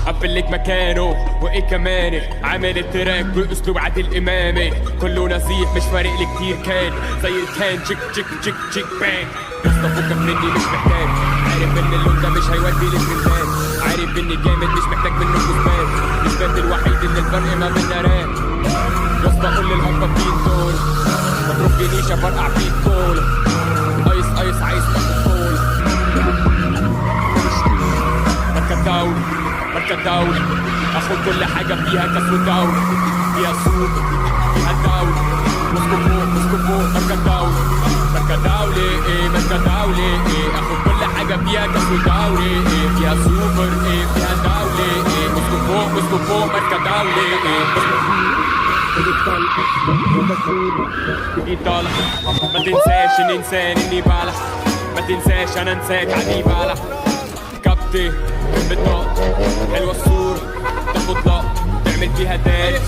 قبلت مكانه وايه كمان عامل التراك باسلوب عادل امامي كله نزيف مش فارق لي كتير كان زي الكان تشيك تشيك تشيك تشيك بان يسطا فكك مني مش محتاج عارف ان اللون ده مش هيودي للفنان عارف اني جامد مش محتاج منه كثبان مش بند الوحيد ان الفرق ما بينا راب يسطا قول للهبطين دول ما تربينيش افرقع فيك كول ايس ايس عايز تاخد كول مركب دولي مركب دولي اخد كل حاجة فيها كاس ودولي فيها سوق فيها دولي مسكو فوق مركب دولي مركب دولي ايه مركب دولي ايه اخد كل حاجة فيها كاس ودولي ايه فيها سوبر ايه فيها دولي ايه مسكو فوق مركب دولي ايه يطلع ما تنساش ان انسان اني بلح ما تنساش انا انساك عادي بلح كابتن بالنقط حلوة الصورة تاخد لقط تعمل فيها دارس